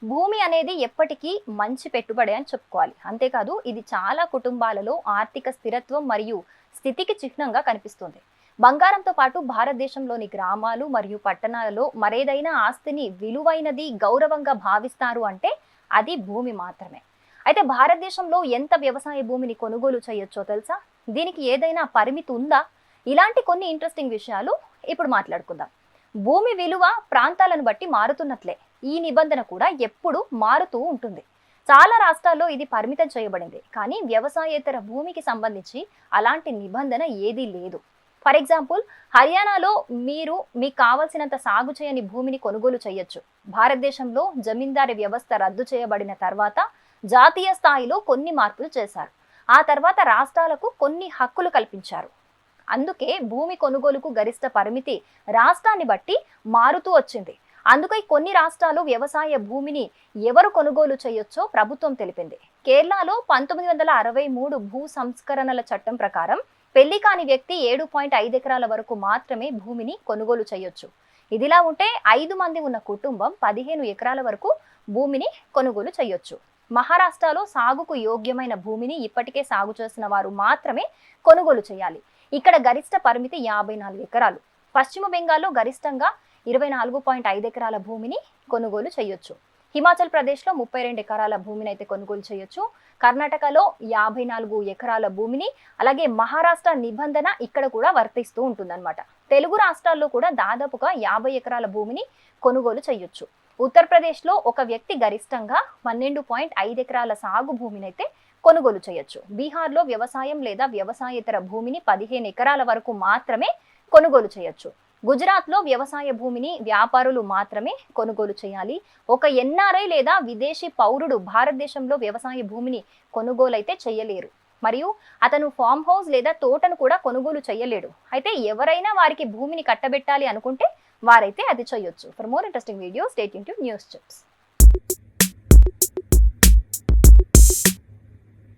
భూమి అనేది ఎప్పటికీ మంచి పెట్టుబడి అని చెప్పుకోవాలి. అంతేకాదు ఇది చాలా కుటుంబాలలో ఆర్థిక స్థిరత్వం మరియు స్థితికి చిహ్నంగా కనిపిస్తుంది. బంగారంతో పాటు భారతదేశంలోని గ్రామాలు మరియు పట్టణాలలో మరేదైనా ఆస్తిని విలువైనది, గౌరవంగా భావిస్తారు అంటే అది భూమి మాత్రమే. అయితే భారతదేశంలో ఎంత వ్యవసాయ భూమిని కొనుగోలు చేయొచ్చో తెలుసా? దీనికి ఏదైనా పరిమితి ఉందా? ఇలాంటి కొన్ని ఇంట్రెస్టింగ్ విషయాలు ఇప్పుడు మాట్లాడుకుందాం. భూమి విలువ ప్రాంతాలను బట్టి మారుతున్నట్లే ఈ నిబంధన కూడా ఎప్పుడు మారుతూ ఉంటుంది. చాలా రాష్ట్రాల్లో ఇది పరిమితం చేయబడింది, కానీ వ్యవసాయేతర భూమికి సంబంధించి అలాంటి నిబంధన ఏదీ లేదు. ఫర్ ఎగ్జాంపుల్, హర్యానాలో మీరు మీకు కావలసినంత సాగు చేయని భూమిని కొనుగోలు చేయొచ్చు. భారతదేశంలో జమీందారీ వ్యవస్థ రద్దు చేయబడిన తర్వాత జాతీయ స్థాయిలో కొన్ని మార్పులు చేశారు. ఆ తర్వాత రాష్ట్రాలకు కొన్ని హక్కులు కల్పించారు. అందుకే భూమి కొనుగోలుకు గరిష్ట పరిమితి రాష్ట్రాన్ని బట్టి మారుతూ వచ్చింది. అందుకే కొన్ని రాష్ట్రాలు వ్యవసాయ భూమిని ఎవరు కొనుగోలు చేయొచ్చో ప్రభుత్వం తెలిపింది. కేరళలో 1963 భూ సంస్కరణల చట్టం ప్రకారం పెళ్లి కాని వ్యక్తి 7.5 ఎకరాల వరకు మాత్రమే భూమిని కొనుగోలు చేయొచ్చు. ఇదిలా ఉంటే 5 మంది ఉన్న కుటుంబం 15 ఎకరాల వరకు భూమిని కొనుగోలు చేయొచ్చు. మహారాష్ట్రలో సాగుకు యోగ్యమైన భూమిని ఇప్పటికే సాగు చేసిన వారు మాత్రమే కొనుగోలు చేయాలి. ఇక్కడ గరిష్ట పరిమితి 54 ఎకరాలు. పశ్చిమ బెంగాల్లో గరిష్టంగా 24.5 ఎకరాల భూమిని కొనుగోలు చేయొచ్చు. హిమాచల్ ప్రదేశ్లో 32 ఎకరాల భూమిని అయితే కొనుగోలు చేయొచ్చు. కర్ణాటకలో 54 ఎకరాల భూమిని, అలాగే మహారాష్ట్ర నిబంధన ఇక్కడ కూడా వర్తిస్తూ ఉంటుందన్నమాట. తెలుగు రాష్ట్రాల్లో కూడా దాదాపుగా 50 ఎకరాల భూమిని కొనుగోలు చేయొచ్చు. ఉత్తరప్రదేశ్లో ఒక వ్యక్తి గరిష్టంగా 12.5 ఎకరాల సాగు భూమిని అయితే కొనుగోలు చేయొచ్చు. బీహార్లో వ్యవసాయం లేదా వ్యవసాయేతర భూమిని 15 ఎకరాల వరకు మాత్రమే కొనుగోలు చేయొచ్చు. గుజరాత్లో వ్యవసాయ భూమిని వ్యాపారులు మాత్రమే కొనుగోలు చేయాలి. ఒక ఎన్ఆర్ఐ లేదా విదేశీ పౌరుడు భారతదేశంలో వ్యవసాయ భూమిని కొనుగోలు అయితే చేయలేరు. మరియు అతను ఫామ్ హౌస్ లేదా తోటను కూడా కొనుగోలు చేయలేడు. అయితే ఎవరైనా వారికి భూమిని కట్టబెట్టాలి అనుకుంటే వారైతే అది చేయొచ్చు. For more interesting videos stay tuned to news chips.